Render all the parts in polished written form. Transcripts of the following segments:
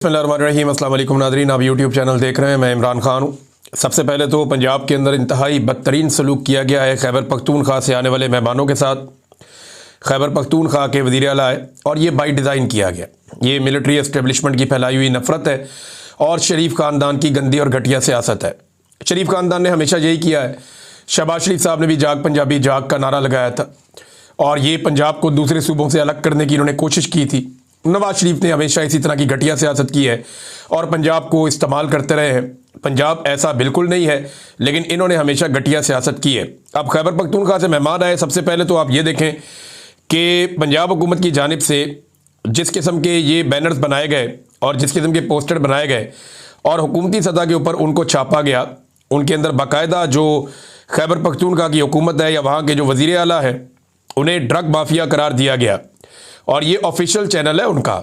बिस्मिल्लाहिर्रहमानिर्रहीम। अस्सलाम वालेकुम नाज़रीन, आप यूट्यूब चैनल देख रहे हैं। मैं इमरान खान हूँ। सबसे पहले तो पंजाब के अंदर इंतहाई बदतरीन सलूक किया गया है खैबर पख्तूनख्वा से आने वाले मेहमानों के साथ। खैबर पख्तूनख्वा के वज़ीर आला है और ये बाई डिज़ाइन किया गया। ये मिलिट्री एस्टेब्लिशमेंट की फैलाई हुई नफ़रत है और शरीफ ख़ानदान की गंदी और घटिया सियासत है। शरीफ ख़ानदान ने हमेशा यही किया है। शहबाज शरीफ साहब ने भी जाग पंजाबी जाग का नारा लगाया था और ये पंजाब को दूसरे सूबों से अलग करने की इन्होंने कोशिश की थी। नवाज शरीफ ने हमेशा इसी तरह की घटिया सियासत की है और पंजाब को इस्तेमाल करते रहे हैं। पंजाब ऐसा बिल्कुल नहीं है, लेकिन इन्होंने हमेशा घटिया सियासत की है। अब खैबर पख्तूनख्वा से मेहमान आए, सबसे पहले तो आप ये देखें कि पंजाब हुकूमत की जानिब से जिस किस्म के ये बैनर्स बनाए गए और जिस किस्म के पोस्टर बनाए गए और हुकूमती सतह के ऊपर उनको छापा गया, उनके अंदर बाकायदा जो खैबर पख्तूनख्वा की हुकूमत है या वहाँ के जो वज़ीर आला है उन्हें ड्रग माफिया करार दिया गया और ये ऑफिशियल चैनल है उनका,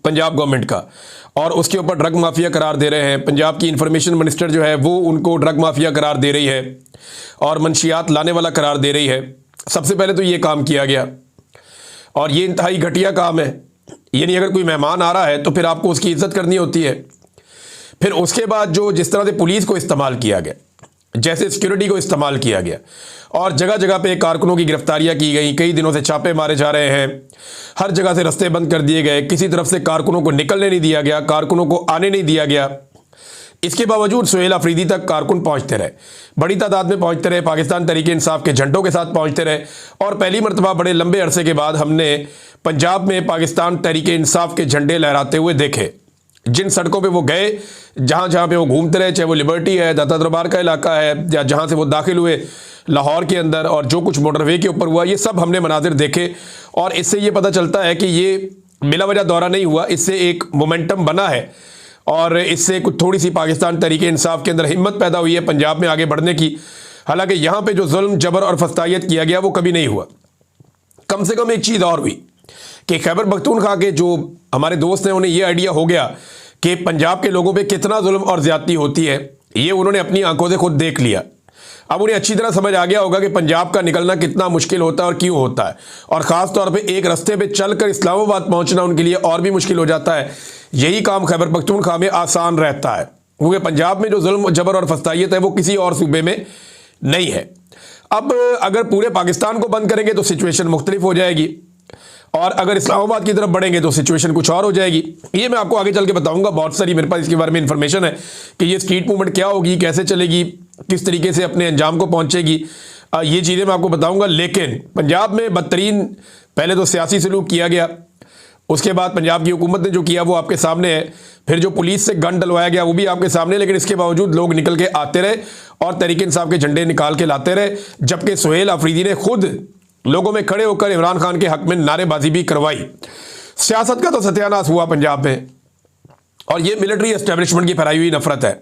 पंजाब गवर्नमेंट का, और उसके ऊपर ड्रग माफिया करार दे रहे हैं। पंजाब की इंफॉर्मेशन मिनिस्टर जो है वो उनको ड्रग माफिया करार दे रही है और मंशियात लाने वाला करार दे रही है। सबसे पहले तो ये काम किया गया और ये इंतहाई घटिया काम है। यानी अगर कोई मेहमान आ रहा है तो फिर आपको उसकी इज्जत करनी होती है। फिर उसके बाद जो जिस तरह से पुलिस को इस्तेमाल किया गया, जैसे सिक्योरिटी को इस्तेमाल किया गया और जगह जगह पे कारकुनों की गिरफ्तारियां की गई, कई दिनों से छापे मारे जा रहे हैं, हर जगह से रास्ते बंद कर दिए गए, किसी तरफ से कारकुनों को निकलने नहीं दिया गया, कारकुनों को आने नहीं दिया गया। इसके बावजूद सुहेल अफरीदी तक कारकुन पहुंचते रहे, बड़ी तादाद में पहुंचते रहे, पाकिस्तान तहरीक इंसाफ के झंडों के साथ पहुंचते रहे और पहली मरतबा बड़े लंबे अरसे के बाद हमने पंजाब में पाकिस्तान तहरीक इंसाफ के झंडे लहराते हुए देखे। जिन सड़कों पे वो गए, जहाँ जहाँ पे वो घूमते रहे, चाहे वो लिबर्टी है, दाता दरबार का इलाका है, या जहाँ से वो दाखिल हुए लाहौर के अंदर, और जो कुछ मोटरवे के ऊपर हुआ, ये सब हमने मनाजिर देखे। और इससे ये पता चलता है कि ये बिला वजह दौरा नहीं हुआ, इससे एक मोमेंटम बना है और इससे कुछ थोड़ी सी पाकिस्तान तहरीक इंसाफ के अंदर हिम्मत पैदा हुई है पंजाब में आगे बढ़ने की। हालांकि यहाँ पर जो जुल्म जबर और फस्तायत किया गया वो कभी नहीं हुआ। कम से कम एक चीज़ और हुई कि खैबर पख्तूनख्वा के जो हमारे दोस्त हैं उन्हें यह आइडिया हो गया कि पंजाब के लोगों पे कितना जुल्म और ज्यादती होती है। ये उन्होंने अपनी आंखों से खुद देख लिया। अब उन्हें अच्छी तरह समझ आ गया होगा कि पंजाब का निकलना कितना मुश्किल होता है और क्यों होता है, और ख़ास तौर पे एक रास्ते पे चलकर इस्लामाबाद पहुंचना उनके लिए और भी मुश्किल हो जाता है। यही काम खैबर पख्तूनख्वा में आसान रहता है क्योंकि पंजाब में जो जुल्म जबर और फस्तायत है वो किसी और सूबे में नहीं है। अब अगर पूरे पाकिस्तान को बंद करेंगे तो सिचुएशन मुख्तलिफ हो जाएगी और अगर इस्लामाबाद की तरफ बढ़ेंगे तो सिचुएशन कुछ और हो जाएगी। ये मैं आपको आगे चल के बताऊंगा। बहुत सारी मेरे पास इसके बारे में इंफॉर्मेशन है कि ये स्ट्रीट मूवमेंट क्या होगी, कैसे चलेगी, किस तरीके से अपने अंजाम को पहुंचेगी, ये चीज़ें मैं आपको बताऊंगा। लेकिन पंजाब में बदतरीन पहले तो सियासी सलूक किया गया, उसके बाद पंजाब की हुकूमत ने जो किया वो आपके सामने है, फिर जो पुलिस से गन डलवाया गया वो भी आपके सामने। लेकिन इसके बावजूद लोग निकल के आते रहे और तहरीक इंसाफ के झंडे निकाल के लाते रहे, जबकि सुहेल अफरीदी ने खुद लोगों में खड़े होकर इमरान खान के हक में नारेबाजी भी करवाई। सियासत का तो सत्यानाश हुआ पंजाब में और ये मिलिट्री एस्टेब्लिशमेंट की फैलाई हुई नफरत है।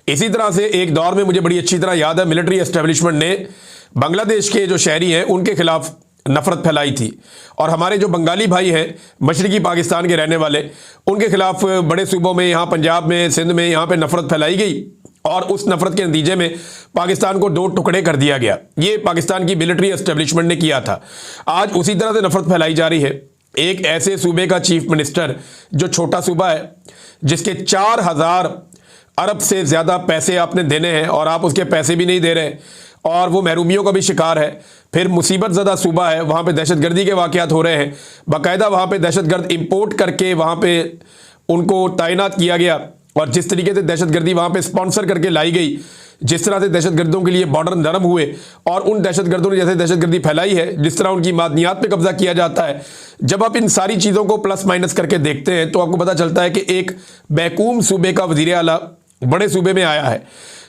इसी तरह से एक दौर में मुझे बड़ी अच्छी तरह याद है, मिलिट्री एस्टेब्लिशमेंट ने बांग्लादेश के जो शहरी हैं उनके खिलाफ नफरत फैलाई थी और हमारे जो बंगाली भाई हैं मशरकी पाकिस्तान के रहने वाले, उनके खिलाफ बड़े सूबों में, यहाँ पंजाब में, सिंध में, यहाँ पे नफरत फैलाई गई और उस नफरत के नतीजे में पाकिस्तान को दो टुकड़े कर दिया गया। ये पाकिस्तान की मिलिट्री एस्टेब्लिशमेंट ने किया था। आज उसी तरह से नफरत फैलाई जा रही है। एक ऐसे सूबे का चीफ मिनिस्टर जो छोटा सूबा है, जिसके 4000 अरब से ज़्यादा पैसे आपने देने हैं और आप उसके पैसे भी नहीं दे रहे और वो महरूमियों का भी शिकार है। फिर मुसीबत ज़दा सूबा है, वहाँ पे दहशतगर्दी के वाक़यात हो रहे हैं, बाकायदा वहाँ पे दहशतगर्द इंपोर्ट करके वहाँ पे उनको तैनात किया गया और जिस तरीके से दहशतगर्दी वहाँ पे स्पॉन्सर करके लाई गई, जिस तरह से दहशतगर्दों के लिए बॉर्डर नरम हुए और उन दहशतगर्दों ने जैसे दहशतगर्दी फैलाई है, जिस तरह उनकी मादनियात पे कब्जा किया जाता है, जब आप इन सारी चीज़ों को प्लस माइनस करके देखते हैं तो आपको पता चलता है कि एक बैकूम सूबे का वज़ीर आला बड़े सूबे में आया है,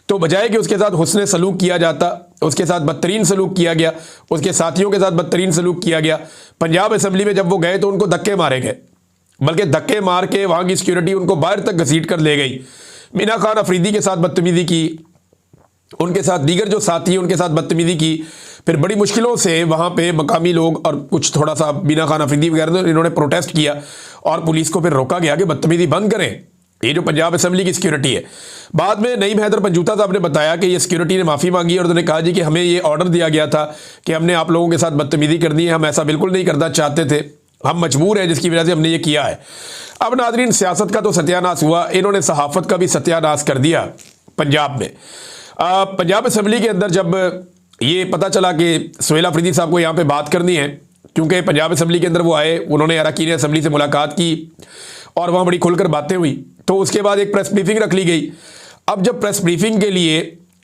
तो बजाय कि उसके साथ हुस्न सलूक किया जाता, उसके साथ बदतरीन सलूक किया गया, उसके साथियों के साथ बदतरीन सलूक किया गया। पंजाब असम्बली में जब वो गए तो उनको धक्के मारे गए, बल्कि धक्के मार के वहाँ की सिक्योरिटी उनको बाहर तक घसीट कर ले गई। मीना खान अफरीदी के साथ बदतमीजी की, उनके साथ दीगर जो साथी हैं उनके साथ बदतमीजी की। फिर बड़ी मुश्किलों से वहाँ पे मकामी लोग और कुछ थोड़ा सा मीना खान अफरीदी वगैरह इन्होंने प्रोटेस्ट किया और पुलिस को फिर रोका गया कि बदतमीजी बंद करें। ये जो पंजाब असम्बली की सिक्योरिटी है। बाद में नईम हैदर पंजूता साहब ने बताया कि ये सिक्योरिटी ने माफ़ी मांगी और उन्होंने कहा जी कि हमें ये ऑर्डर दिया गया था कि हमने आप लोगों के साथ बदतमीजी करनी है, हम ऐसा बिल्कुल नहीं करना चाहते थे। हम मजबूर हैं, जिसकी वजह से हमने ये किया है। अब नाजरीन, सियासत का तो सत्यानाश हुआ, इन्होंने सहाफ़त का भी सत्यानाश कर दिया पंजाब में। पंजाब असम्बली के अंदर जब ये पता चला कि सुहेल अफरीदी साहब को यहाँ पे बात करनी है, क्योंकि पंजाब असम्बली के अंदर वो आए, उन्होंने अरकान असम्बली से मुलाकात की और वहाँ बड़ी खुलकर बातें हुई, तो उसके बाद एक प्रेस ब्रीफिंग रख ली गई। अब जब प्रेस ब्रीफिंग के लिए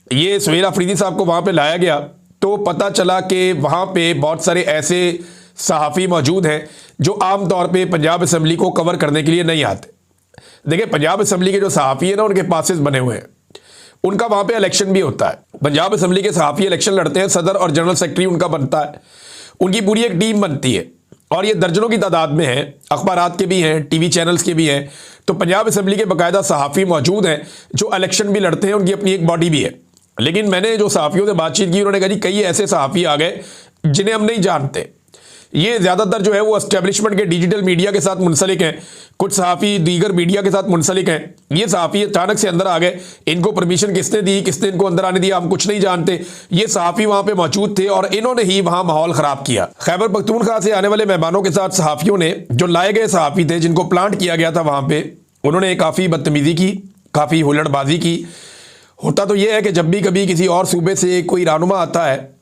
ये सुहेल अफरीदी साहब को वहाँ पे लाया गया, तो पता चला कि वहाँ पे बहुत सारे ऐसे सहाफ़ी मौजूद हैं जो आम तौर पे पंजाब असम्बली को कवर करने के लिए नहीं आते। देखिए, पंजाब असम्बली के जो सहाफ़ी हैं ना, उनके पासेस बने हुए हैं, उनका वहाँ पे इलेक्शन भी होता है। पंजाब असम्बली के सहाफ़ी इलेक्शन लड़ते हैं, सदर और जनरल सेक्रेटरी उनका बनता है, उनकी पूरी एक टीम बनती है और ये दर्जनों की तादाद में है, अखबारात के भी हैं, टीवी चैनल्स के भी हैं। तो पंजाब असम्बली के बाकायदा सहाफ़ी मौजूद हैं जो इलेक्शन भी लड़ते हैं, उनकी अपनी एक बॉडी भी है। लेकिन मैंने जो सहाफ़ियों से बातचीत की, उन्होंने कहा जी कई ऐसे सहाफ़ी आ गए जिन्हें हम नहीं जानते। ये ज़्यादातर जो है वो एस्टेब्लिशमेंट के डिजिटल मीडिया के साथ मुंसलिक हैं, कुछ सहाफ़ी दीगर मीडिया के साथ मुंसलिक हैं। ये सहाफ़ी अचानक से अंदर आ गए, इनको परमिशन किसने दी, किसने इनको अंदर आने दिया, हम कुछ नहीं जानते। ये सहाफ़ी वहाँ पे मौजूद थे और इन्होंने ही वहाँ माहौल ख़राब किया। खैबर पख्तूनख्वा से आने वाले मेहमानों के साथ सहाफ़ियों ने, जो लाए गए सहाफ़ी थे जिनको प्लांट किया गया था वहाँ पर, उन्होंने काफ़ी बदतमीज़ी की, काफ़ी हुल्लड़बाजी की। होता तो यह है कि जब भी कभी किसी और सूबे से कोई रहनुमा आता है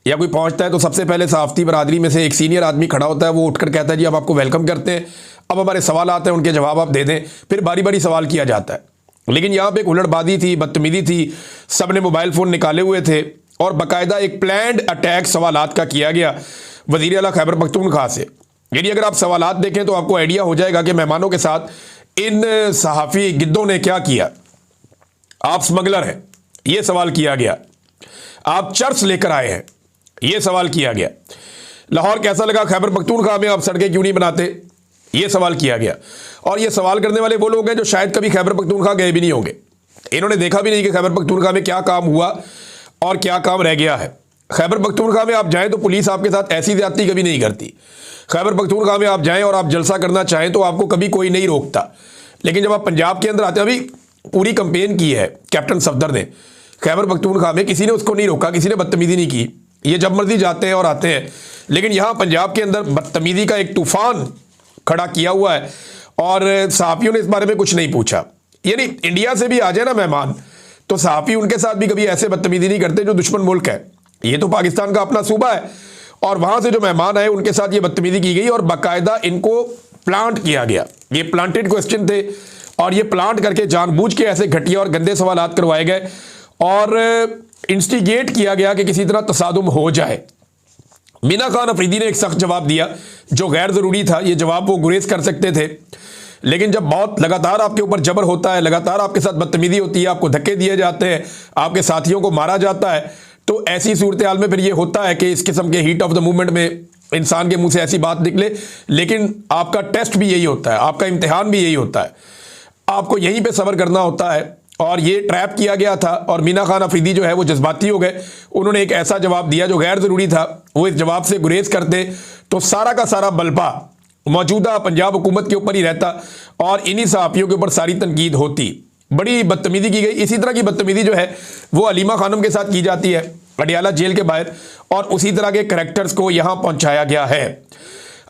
या कोई पहुंचता है, तो सबसे पहले सहाफ़ती बरादरी में से एक सीनियर आदमी खड़ा होता है, वो उठकर कहता है जी अब आपको वेलकम करते हैं, अब हमारे सवाल आते हैं, उनके जवाब आप दे दें। फिर बारी बारी सवाल किया जाता है। लेकिन यहाँ पे एक हुल्लड़बाजी थी, बदतमीज़ी थी, सब ने मोबाइल फ़ोन निकाले हुए थे और बाकायदा एक प्लान्ड अटैक सवालात का किया गया वज़ीर आला खैबर पख्तूनख्वा से। यानी अगर आप सवालात देखें तो आपको आइडिया हो जाएगा कि मेहमानों के साथ इन सहाफ़ी गिद्धों ने क्या किया। आप स्मगलर हैं, ये सवाल किया गया। आप चर्च लेकर आए हैं, ये सवाल किया गया। लाहौर कैसा लगा खैबर पख्तूनख्वा में, आप सड़कें क्यों नहीं बनाते, ये सवाल किया गया। और ये सवाल करने वाले वो लोग हैं जो शायद कभी खैबर पख्तूनख्वा गए भी नहीं होंगे, इन्होंने देखा भी नहीं कि खैबर पख्तूनख्वा में क्या काम हुआ और क्या काम रह गया है। खैबर पख्तूनख्वा में आप जाएं तो पुलिस आपके साथ ऐसी ज्यादती कभी नहीं करती। खैबर पख्तूनख्वा में आप जाएं और आप जलसा करना चाहें तो आपको कभी कोई नहीं रोकता। लेकिन जब आप पंजाब के अंदर आते हैं, अभी पूरी कंपेन की है कैप्टन सफदर ने, खैबर पख्तूनख्वा में किसी ने उसको नहीं रोका, किसी ने बदतमीजी नहीं की, ये जब मर्जी जाते हैं और आते हैं। लेकिन यहाँ पंजाब के अंदर बदतमीजी का एक तूफान खड़ा किया हुआ है और सहाफ़ियों ने इस बारे में कुछ नहीं पूछा। यानी इंडिया से भी आ जाए ना मेहमान, तो सहाफ़ी उनके साथ भी कभी ऐसे बदतमीजी नहीं करते जो दुश्मन मुल्क है। ये तो पाकिस्तान का अपना सूबा है और वहाँ से जो मेहमान आए उनके साथ ये बदतमीजी की गई और बाकायदा इनको प्लांट किया गया। ये प्लांटेड क्वेश्चन थे और ये प्लांट करके जानबूझ के ऐसे घटिया और गंदे सवालात करवाए गए और इंस्टिगेट किया गया कि किसी तरह तसादुम हो जाए। मीना खान अफरीदी ने एक सख्त जवाब दिया जो गैर ज़रूरी था। ये जवाब वो गुरेज कर सकते थे, लेकिन जब बहुत लगातार आपके ऊपर जबर होता है, लगातार आपके साथ बदतमीजी होती है, आपको धक्के दिए जाते हैं, आपके साथियों को मारा जाता है, तो ऐसी सूरत हाल में फिर ये होता है कि इस किस्म के हीट ऑफ द मूवमेंट में इंसान के मुंह से ऐसी बात निकले। लेकिन आपका टेस्ट भी यही होता है, आपका इम्तिहान भी यही होता है, आपको यहीं पर सब्र करना होता है। और ये ट्रैप किया गया था और मीना खान अफरीदी जो है वो जज्बाती हो गए, उन्होंने एक ऐसा जवाब दिया जो गैर ज़रूरी था। वो इस जवाब से गुरेज करते तो सारा का सारा बलपा मौजूदा पंजाब हुकूमत के ऊपर ही रहता और इन्हीं सहाफ़ियों के ऊपर सारी तनकीद होती। बड़ी बदतमीज़ी की गई। इसी तरह की बदतमीज़ी जो है वो अलीमा खानम के साथ की जाती है अडियाला जेल के बाहर और उसी तरह के करैक्टर्स को यहाँ पहुँचाया गया है।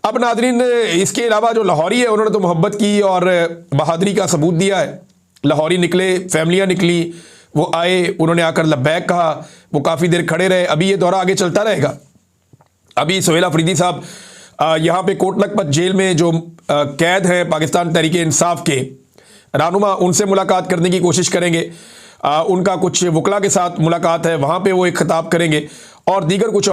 अब नाजरीन, इसके अलावा जो लाहौरी है उन्होंने तो मोहब्बत की और बहादुरी का सबूत दिया है। लाहौरी निकले, फैमिलियाँ निकली, वो आए, उन्होंने आकर लब्बैक कहा, वो काफ़ी देर खड़े रहे। अभी ये दौरा आगे चलता रहेगा। अभी सुहेल अफरीदी साहब यहाँ पे कोट लखपत जेल में जो कैद हैं पाकिस्तान तहरीक इंसाफ के रहनुमा, उनसे मुलाकात करने की कोशिश करेंगे। उनका कुछ वकला के साथ मुलाकात है, वहाँ पे वो एक खिताब करेंगे और दीगर कुछ